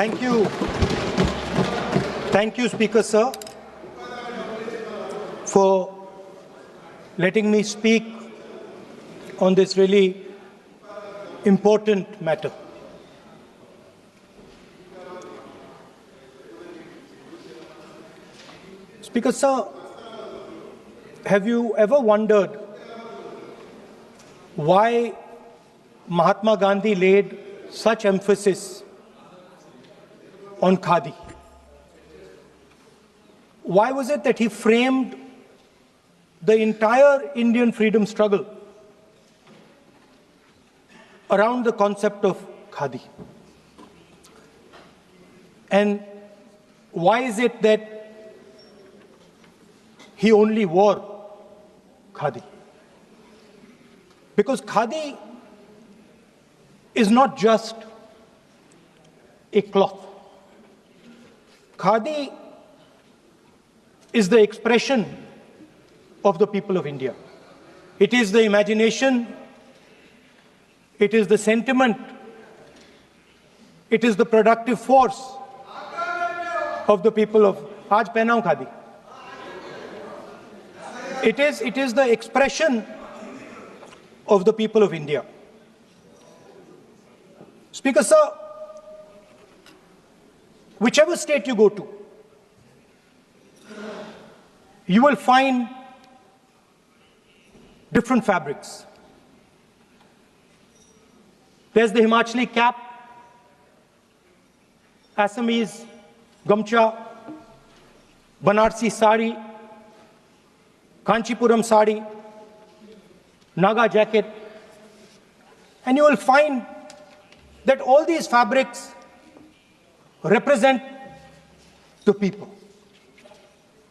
Thank you. Thank you, Speaker, sir, for letting me speak on this really important matter. Speaker, sir, have you ever wondered why Mahatma Gandhi laid such emphasis on khadi? Why was it that he framed the entire Indian freedom struggle around the concept of khadi? And why is it that he only wore khadi? Because khadi is not just a cloth. Khadi is the expression of the people of India. It is the imagination, it is the sentiment, it is the productive force of the people of Aaj pehnaun khadi. It is the expression of the people of India. Speaker, sir, whichever state you go to, you will find different fabrics. There's the Himachali cap, Assamese gamcha, Banarsi sari, Kanchipuram sari, Naga jacket, and you will find that all these fabrics represent the people.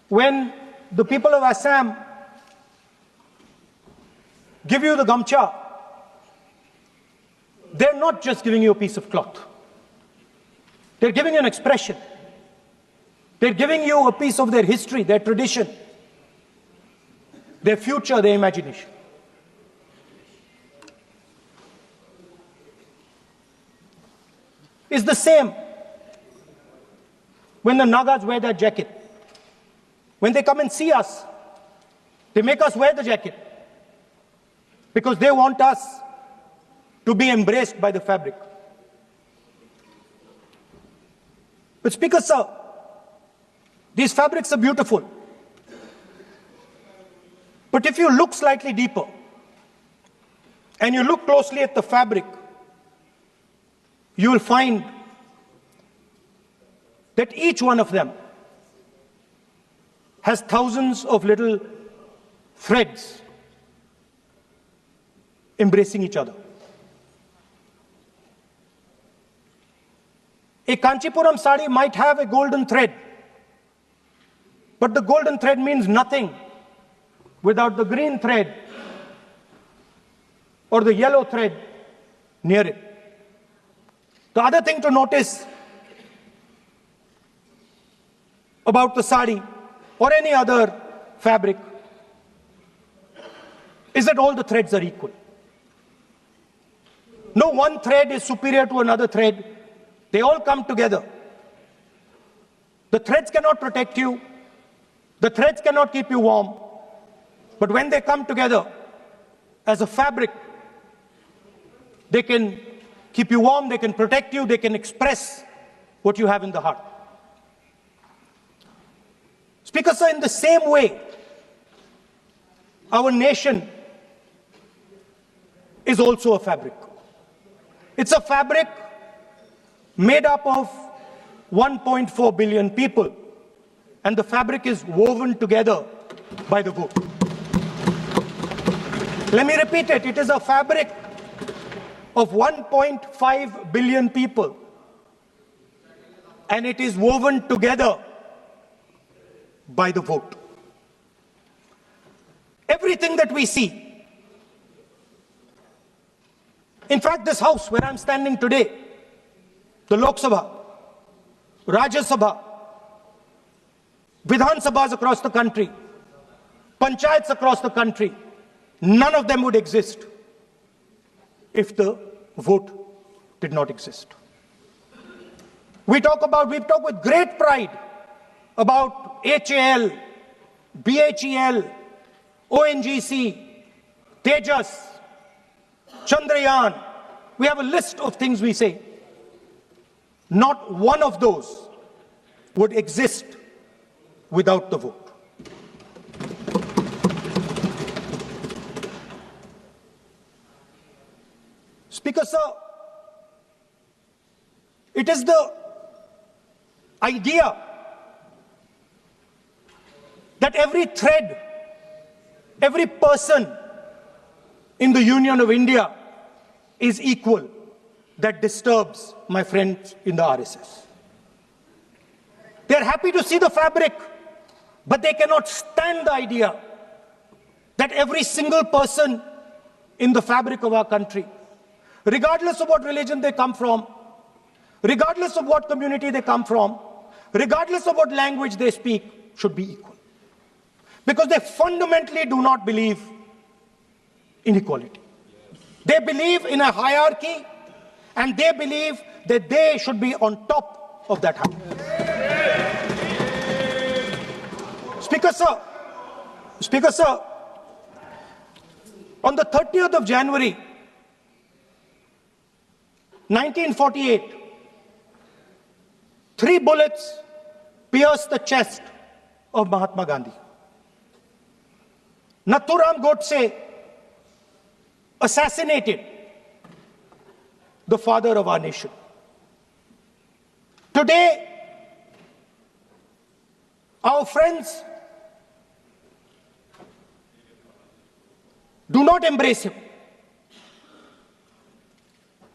When the people of Assam give you the gamcha, they're not just giving you a piece of cloth. They're giving you an expression. They're giving you a piece of their history, their tradition, their future, their imagination. It's the same when the Nagas wear that jacket. When they come and see us, they make us wear the jacket because they want us to be embraced by the fabric. But Speaker, sir, these fabrics are beautiful. But if you look slightly deeper and you look closely at the fabric, you will find that each one of them has thousands of little threads embracing each other. A Kanchipuram sari might have a golden thread, but the golden thread means nothing without the green thread or the yellow thread near it. The other thing to notice about the sari or any other fabric is that all the threads are equal. No one thread is superior to another thread. They all come together. The threads cannot protect you. The threads cannot keep you warm. But when they come together as a fabric, they can keep you warm, they can protect you, they can express what you have in the heart. Speaker, sir, in the same way, our nation is also a fabric. It's a fabric made up of 1.4 billion people, and the fabric is woven together by the vote. Let me repeat it. It is a fabric of 1.5 billion people, and it is woven together by the vote. Everything that we see, in fact, this house where I'm standing today, the Lok Sabha, Rajya Sabha, Vidhan Sabhas across the country, Panchayats across the country, none of them would exist if the vote did not exist. We talk with great pride about HAL, BHEL, ONGC, Tejas, Chandrayaan. We have a list of things we say. Not one of those would exist without the vote. Speaker, sir, it is the idea that every thread, every person in the Union of India is equal that disturbs my friends in the RSS. They are happy to see the fabric, but they cannot stand the idea that every single person in the fabric of our country, regardless of what religion they come from, regardless of what community they come from, regardless of what language they speak, should be equal. Because they fundamentally do not believe in equality. They believe in a hierarchy, and they believe that they should be on top of that hierarchy. Speaker, sir, on the 30th of January, 1948, 3 bullets pierced the chest of Mahatma Gandhi. Nathuram Godse assassinated the father of our nation. Today, our friends do not embrace him.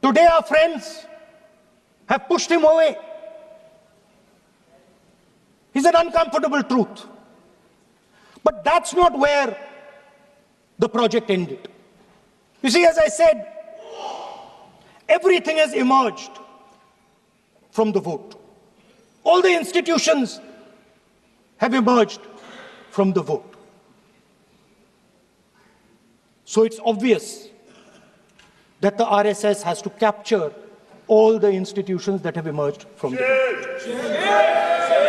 Today, our friends have pushed him away. He's an uncomfortable truth. But that's not where the project ended. You see, as I said, everything has emerged from the vote. All the institutions have emerged from the vote. So it's obvious that the RSS has to capture all the institutions that have emerged from the vote.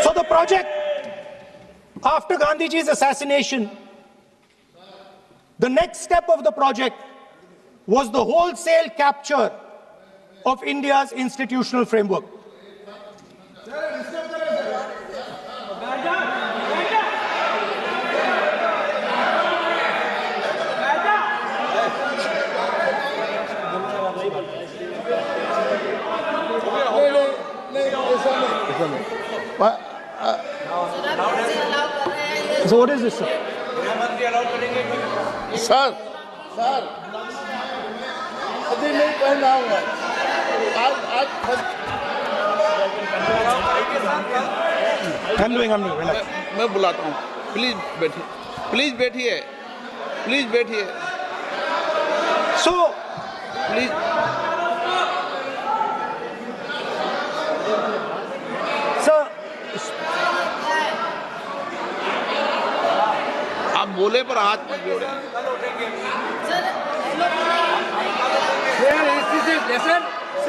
So the project, after Gandhiji's assassination, the next step of the project was the wholesale capture of India's institutional framework. So what is this, sir? Sir, अभी नहीं पहना हुआ I'm doing, relax. मैं बुलाता हूँ please बैठिए So, please sir, आप बोले पर हाथ मत जोड़े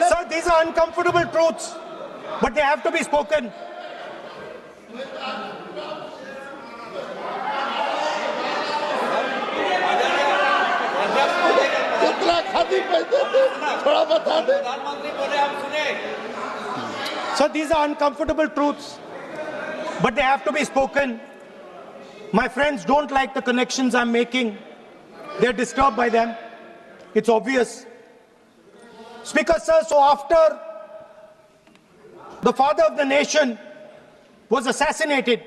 sir, these are uncomfortable truths, but they have to be spoken. थोड़ा बता दे Sir, these are uncomfortable truths, but they have to be spoken. My friends don't like the connections I'm making. They're disturbed by them. It's obvious. Speaker, sir, so after the father of the nation was assassinated,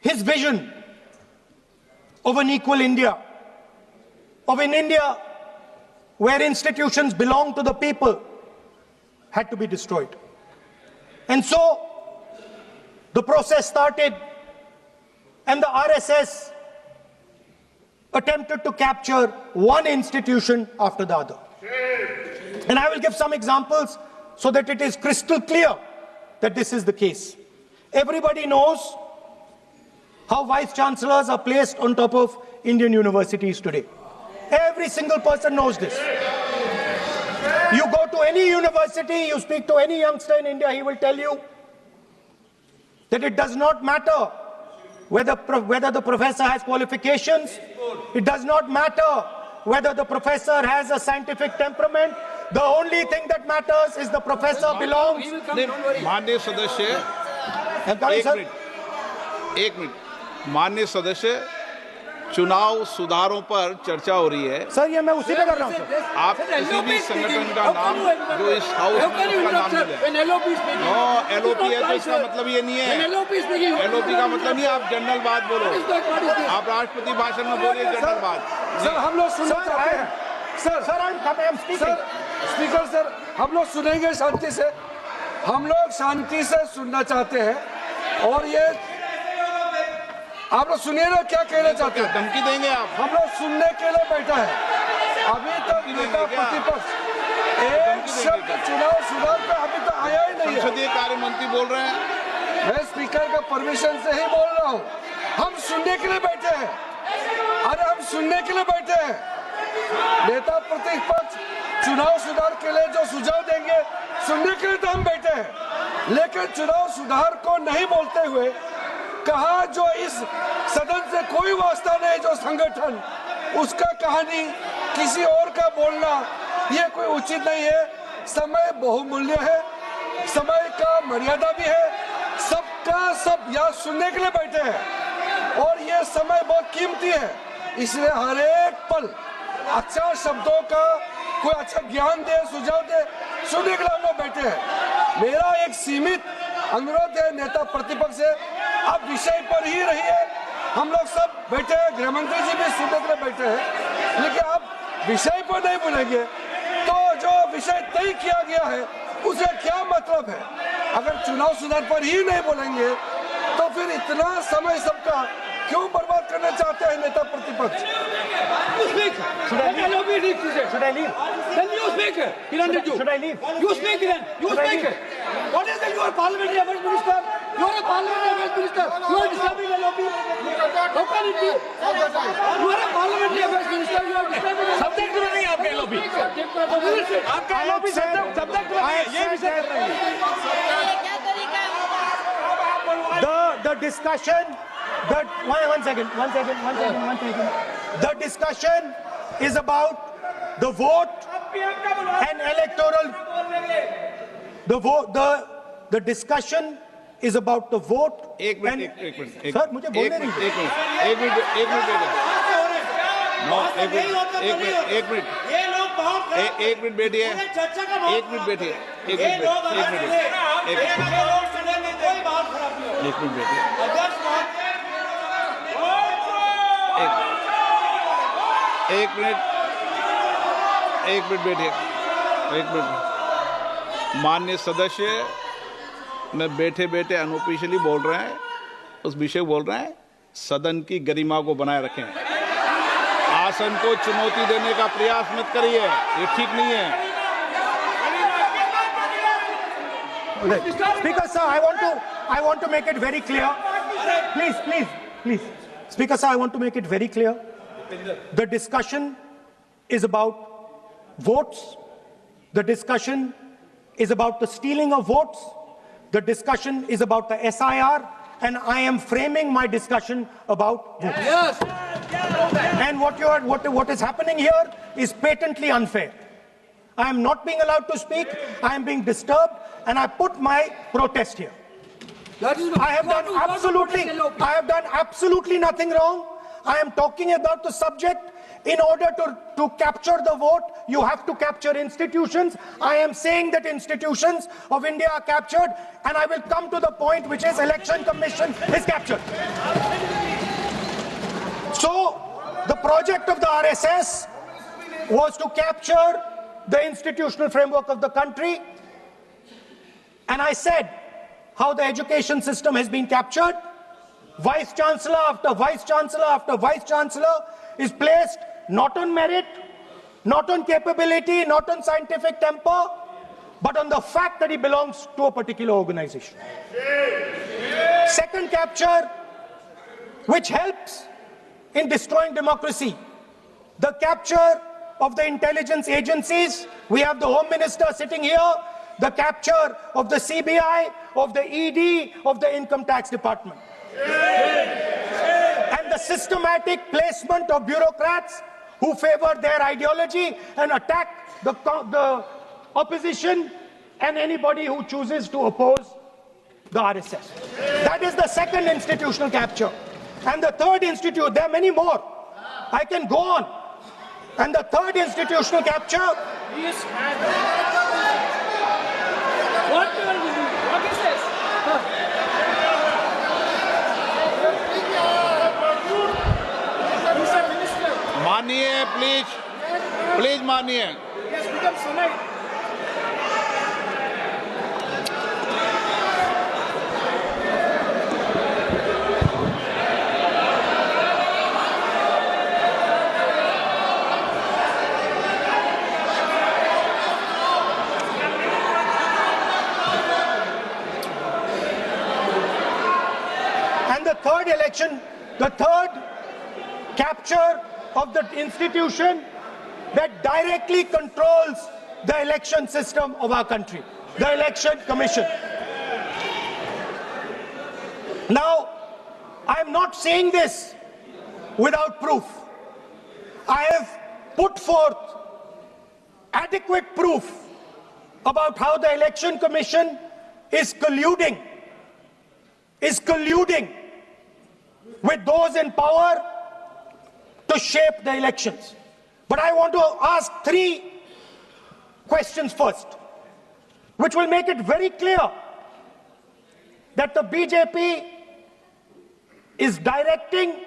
his vision of an equal India, of an India where institutions belong to the people, had to be destroyed. And so the process started, and the RSS attempted to capture one institution after the other. And I will give some examples so that it is crystal clear that this is the case. Everybody knows how vice chancellors are placed on top of Indian universities today. Every single person knows this. You go to any university, you speak to any youngster in India, he will tell you that it does not matter whether the professor has qualifications. It does not matter whether the professor has a scientific temperament. The only thing that matters is the professor belongs. माननीय सदस्य, एक minute, माननीय सदस्य, चुनाव सुधारों पर चर्चा हो रही है। सर, ये मैं उसी पे कर रहा हूँ। आप किसी भी संगठन का नाम जो इस हाउस में उसका नाम नहीं लें। एलओपी है तो इसका मतलब ये नहीं है। एलओपी का मतलब नहीं, आप जनरल बात बोलो। आप राष्ट्रपति भाषण में बोलिए जनरल बात। सर, हम लोग सुनना चाहते हैं। सर, स्पीकर सर, हम लोग सुनेंगे शांति से। हम लोग शांति से सुनना चाहते हैं। और ये आप लोग सुनिए ना, क्या कहना चाहते हैं? धमकी देंगे आप? हम लोग सुनने के लिए बैठा है। अभी तक नेता प्रतिपक्ष एक शब्द चुनाव सुधार पे अभी तक आया ही नहीं है। संसदीय कार्य मंत्री बोल रहे हैं। मैं स्पीकर का परमिशन से ही बोल रहा हूँ। हम सुनने के लिए बैठे हैं। अरे हम सुनने के लिए बैठे हैं। नेता प्रतिपक्ष चुनाव सुधार के लिए जो सुझाव देंगे, सुनने के लिए तो हम बैठे हैं। लेकिन चुनाव सुधार को नहीं बोलते हुए कहा जो इस सदन से कोई वास्ता नहीं, जो संगठन उसका कहानी किसी और का बोलना, ये कोई उचित नहीं है। समय बहुमूल्य है, समय का मर्यादा भी है। सबका सब यहाँ सुनने के लिए बैठे हैं और ये समय बहुत कीमती है। इसलिए हर एक पल अच्छा शब्दों का कोई अच्छा ज्ञान दे, सुझाव दे, सुनने के लिए हम लोग बैठे हैं। मेरा एक सीमित अनुरोध है नेता प्रतिपक्ष से, आप विषय पर ही रहिए। हम लोग सब बैठे हैं, गृह मंत्री जी भी सुनने के लिए बैठे हैं, लेकिन आप विषय पर नहीं बोलेंगे तो जो विषय तय किया गया है उसे क्या मतलब है? अगर चुनाव सुधार पर ही नहीं बोलेंगे तो फिर इतना समय सबका क्यों बर्बाद करना चाहते हैं नेता प्रतिपक्ष? Should I leave? Then you speak. Should I leave? You speak then. You speak. What is that? You are parliamentary affairs minister. You are a parliamentary affairs minister. You are disturbing the lobby. How can it be? You are a parliamentary affairs minister. You are disturbing the subject में नहीं आपका lobby. आपका lobby subject में नहीं. ये विषय कर रहे हैं. The discussion. One second. The discussion is about the vote and electoral. The discussion is about the vote. एक मिनट सर, मुझे बोलने दीजिए। एक मिनट बैठिए। माननीय सदस्य, मैं बैठे बैठे अनऑफिशियली बोल रहे हैं, उस विषय बोल रहे हैं। सदन की गरिमा को बनाए रखें। आसन को चुनौती देने का प्रयास मत करिए, ये ठीक नहीं है। Speaker sir, I want to make it very clear. Please. Speaker sir, I want to make it very clear. The discussion is about votes. The discussion is about the stealing of votes. The discussion is about the SIR, and I am framing my discussion about votes. Yes. And what is happening here is patently unfair. I am not being allowed to speak. I am being disturbed, and I put my protest here. I have done absolutely nothing wrong. I am talking about the subject. In order to capture the vote, you have to capture institutions. I am saying that institutions of India are captured, and I will come to the point, which is Election Commission is captured. So, the project of the RSS was to capture the institutional framework of the country, and I said how the education system has been captured. Vice Chancellor after Vice Chancellor after Vice Chancellor is placed not on merit, not on capability, not on scientific temper, but on the fact that he belongs to a particular organization. Second capture, which helps in destroying democracy, the capture of the intelligence agencies. We have the Home Minister sitting here, the capture of the CBI, of the ED, of the Income Tax Department. And the systematic placement of bureaucrats who favor their ideology and attack the opposition and anybody who chooses to oppose the RSS. That is the second institutional capture. And the third there are many more. I can go on. And the third institutional capture. What is this? Mr. Minister. मानिए please मानिए. He has become sonite. The third capture of the institution that directly controls the election system of our country, the Election Commission. Now, I'm not saying this without proof. I have put forth adequate proof about how the Election Commission is colluding with those in power to shape the elections. But I want to ask three questions first, which will make it very clear that the BJP is directing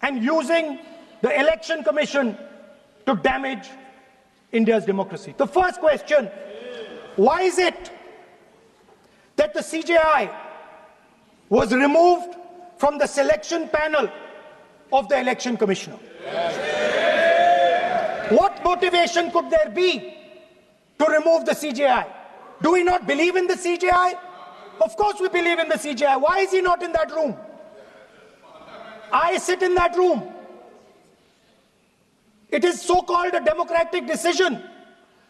and using the Election Commission to damage India's democracy. The first question, why is it that the CJI was removed from the selection panel of the Election Commissioner? What motivation could there be to remove the CJI? Do we not believe in the CJI? Of course we believe in the CJI. Why is he not in that room? I sit in that room. It is so-called a democratic decision.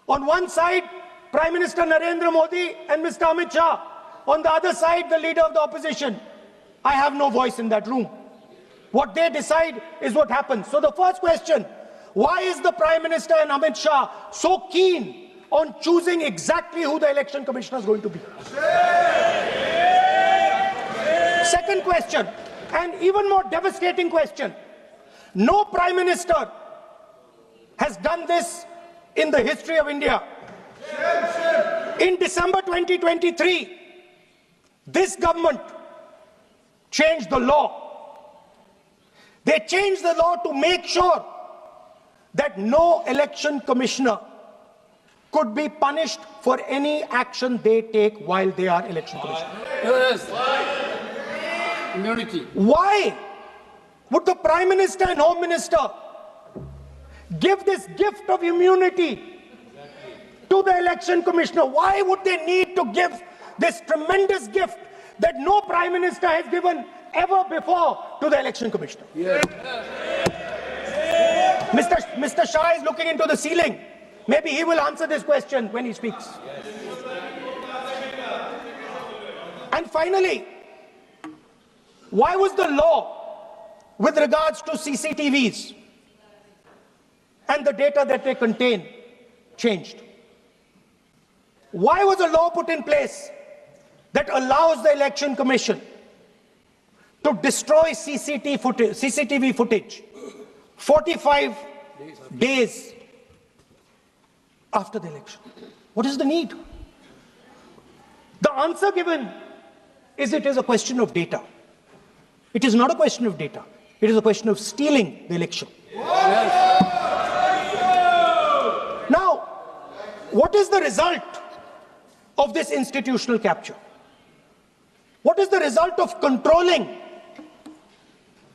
On one side, Prime Minister Narendra Modi and Mr. Amit Shah. On the other side, the leader of the opposition. I have no voice in that room. What they decide is what happens. So the first question, why is the Prime Minister and Amit Shah so keen on choosing exactly who the Election Commissioner is going to be? Second question, and even more devastating question, no Prime Minister has done this in the history of India. In December 2023, this government changed the law. They changed the law to make sure that no election commissioner could be punished for any action they take while they are election commissioner. Yes. Immunity. Why would the Prime Minister and Home Minister give this gift of immunity to the election commissioner? Why would they need to give this tremendous gift that no Prime Minister has given ever before to the election commissioner? Yes. Mr. Shah is looking into the ceiling. Maybe he will answer this question when he speaks. And finally, why was the law with regards to CCTVs and the data that they contain changed? Why was a law put in place that allows the Election Commission to destroy CCTV footage 45 days after the election? What is the need? The answer given is it is a question of data. It is not a question of data. It is a question of stealing the election. Yes. Now, what is the result of this institutional capture? What is the result of controlling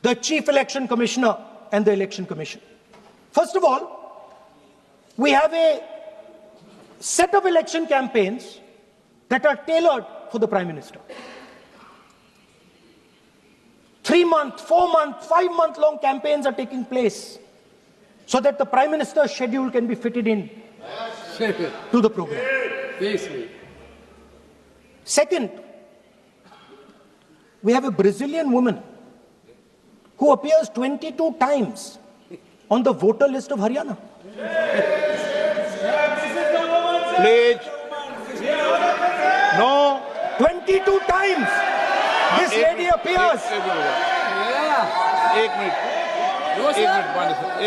the Chief Election Commissioner and the Election Commission? First of all, we have a set of election campaigns that are tailored for the Prime Minister. 3-month, 4-month, 5-month long campaigns are taking place. so that the Prime Minister's schedule can be fitted in to the program. Second, we have a Brazilian woman who appears 22 times on the voter list of Haryana. Please. No. 22 times this lady appears. एक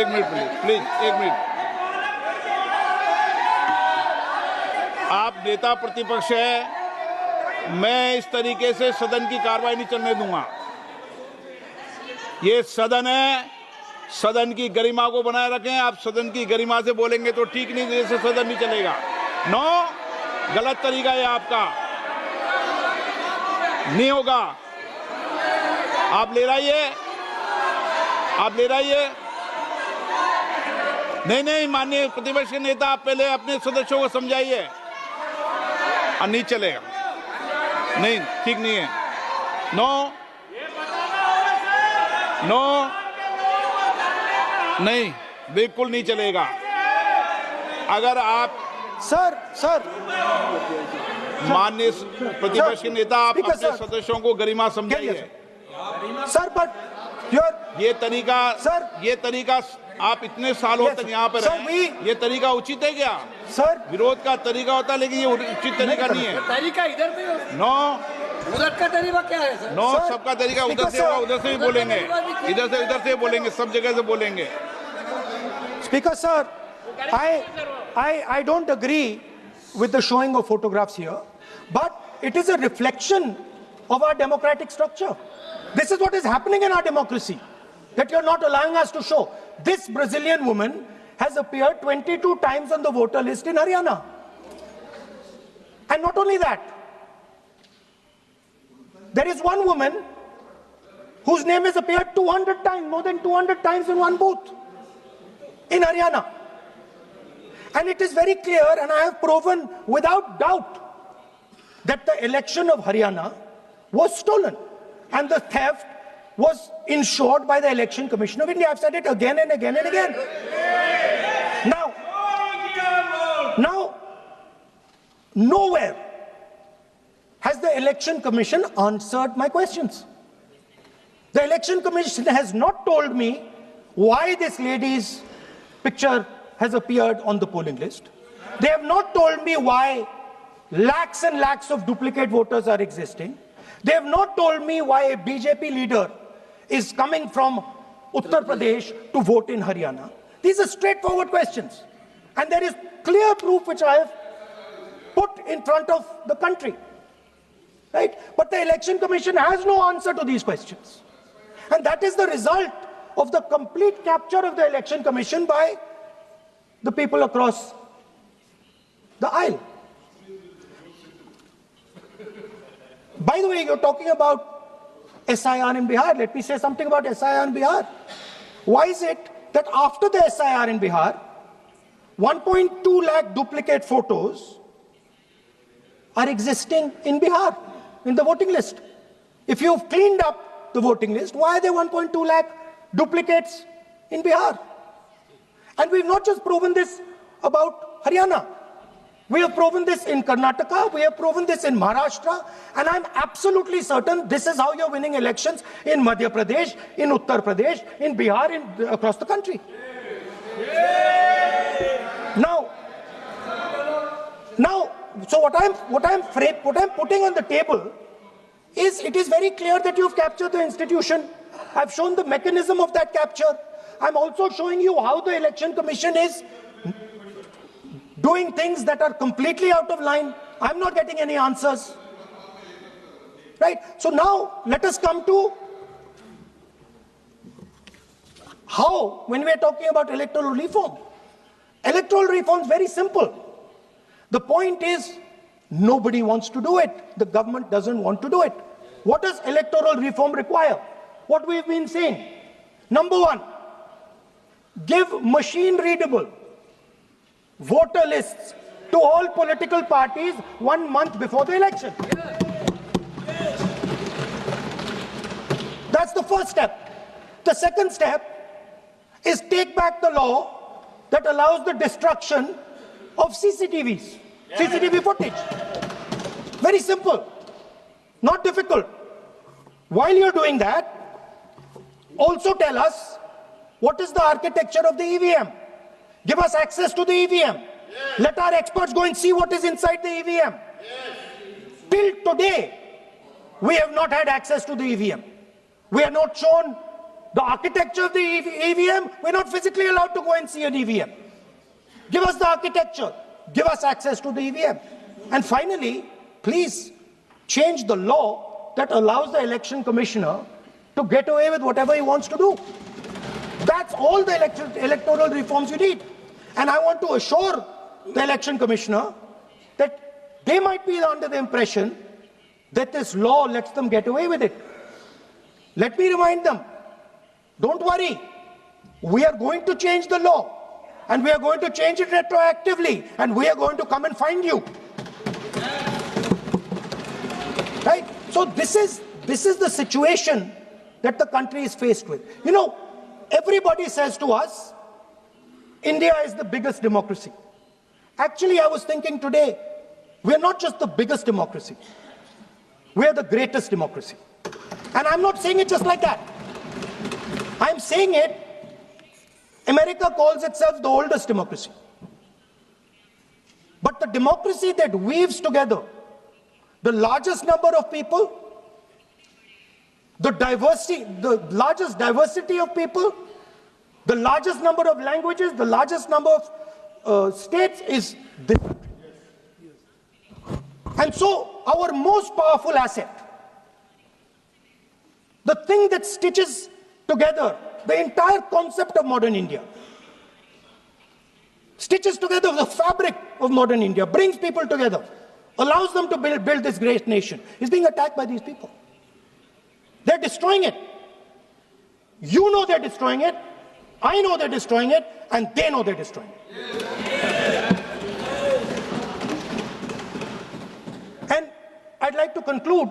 minute please एक minute. आप नेता प्रतिपक्ष है, मैं इस तरीके से सदन की कार्रवाई नहीं चलने दूंगा। ये सदन है, सदन की गरिमा को बनाए रखें। आप सदन की गरिमा से बोलेंगे तो ठीक नहीं, जैसे सदन नहीं चलेगा। नो, गलत तरीका है आपका, नहीं होगा। आप ले रहिए, आप ले रहिए। नहीं, माननीय प्रतिपक्ष के नेता, आप पहले अपने सदस्यों को समझाइए। नहीं चलेगा, नहीं, ठीक नहीं है। नो, नहीं, बिल्कुल नहीं चलेगा। अगर आप सर माननीय प्रतिपक्ष के नेता, आप अपने सदस्यों को गरिमा समझाइए। सर, बट ये तरीका आप इतने सालों तक यहाँ पर रहे, ये तरीका उचित है क्या? सर, विरोध का तरीका होता है, लेकिन ये उचित तरीका नहीं है। तरीका इधर भी हो। नो, उधर का तरीका क्या है सर? नो, सबका तरीका उधर से होगा, उधर से भी बोलेंगे, इधर से बोलेंगे, सब जगह से बोलेंगे। Speaker sir, I don't agree with the showing of photographs here, but it is a reflection of our democratic structure. This is what is happening in our democracy, that you're not allowing us to show. This Brazilian woman has appeared 22 times on the voter list in Haryana. And not only that, there is one woman whose name has appeared 200 times, more than 200 times in one booth in Haryana. And it is very clear, and I have proven without doubt, that the election of Haryana was stolen and the theft was ensured by the Election Commission of India. I've said it again and again and again. Now, nowhere has the Election Commission answered my questions. The Election Commission has not told me why this lady's picture has appeared on the polling list. They have not told me why lakhs and lakhs of duplicate voters are existing. They have not told me why a BJP leader is coming from Uttar Pradesh to vote in Haryana. These are straightforward questions. And there is clear proof which I have put in front of the country. Right? But the Election Commission has no answer to these questions. And that is the result of the complete capture of the Election Commission by the people across the aisle. By the way, you're talking about SIR in Bihar. Let me say something about SIR in Bihar. Why is it that after the SIR in Bihar, 1.2 lakh duplicate photos are existing in Bihar, in the voting list? If you've cleaned up the voting list, why are there 1.2 lakh duplicates in Bihar? And we've not just proven this about Haryana. We have proven this in Karnataka, we have proven this in Maharashtra, and I'm absolutely certain this is how you're winning elections in Madhya Pradesh, in Uttar Pradesh, in Bihar, across the country. Now, so what I'm putting on the table is, it is very clear that you've captured the institution. I've shown the mechanism of that capture. I'm also showing you how the Election Commission is doing things that are completely out of line. I'm not getting any answers. Right? So now, let us come to how, when we are talking about electoral reform. Electoral reform is very simple. The point is, nobody wants to do it. The government doesn't want to do it. What does electoral reform require? What we've been saying. Number one, give machine-readable voter lists to all political parties 1 month before the election. That's the first step. The second step, is take back the law that allows the destruction of CCTVs, CCTV footage. Very simple, not difficult. While you're doing that, also tell us what is the architecture of the EVM. Give us access to the EVM. Let our experts go and see what is inside the EVM. Till today, we have not had access to the EVM. We are not shown the architecture of the EVM. We're not physically allowed to go and see an EVM. Give us the architecture. Give us access to the EVM. And finally, please change the law that allows the election commissioner to get away with whatever he wants to do. That's all the electoral reforms you need. And I want to assure the election commissioner that they might be under the impression that this law lets them get away with it. Let me remind them, don't worry, we are going to change the law, and we are going to change it retroactively, and we are going to come and find you. Right? So this is the situation that the country is faced with. You know, everybody says to us, India is the biggest democracy. Actually, I was thinking today, we're not just the biggest democracy. We're the greatest democracy. And I'm not saying it just like that. I'm saying it, America calls itself the oldest democracy. But the democracy that weaves together the largest number of people, the largest diversity of people, the largest number of languages, the largest number of states is this country. And so our most powerful asset, the thing that stitches together the entire concept of modern India, stitches together the fabric of modern India, brings people together, allows them to build this great nation, is being attacked by these people. They're destroying it. You know they're destroying it. I know they're destroying it, and they know they're destroying it. And I'd like to conclude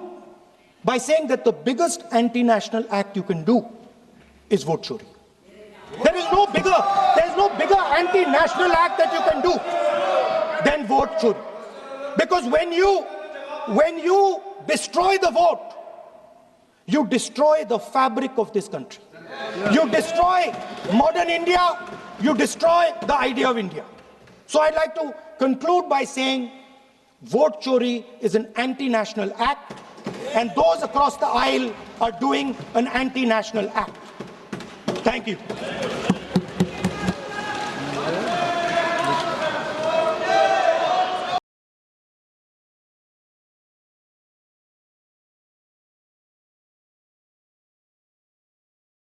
by saying that the biggest anti-national act you can do is vote chori. There is no bigger anti-national act that you can do than vote chori. Because when you destroy the vote, you destroy the fabric of this country. You destroy modern India, you destroy the idea of India. So I'd like to conclude by saying vote chori is an anti-national act, and those across the aisle are doing an anti-national act. Thank you.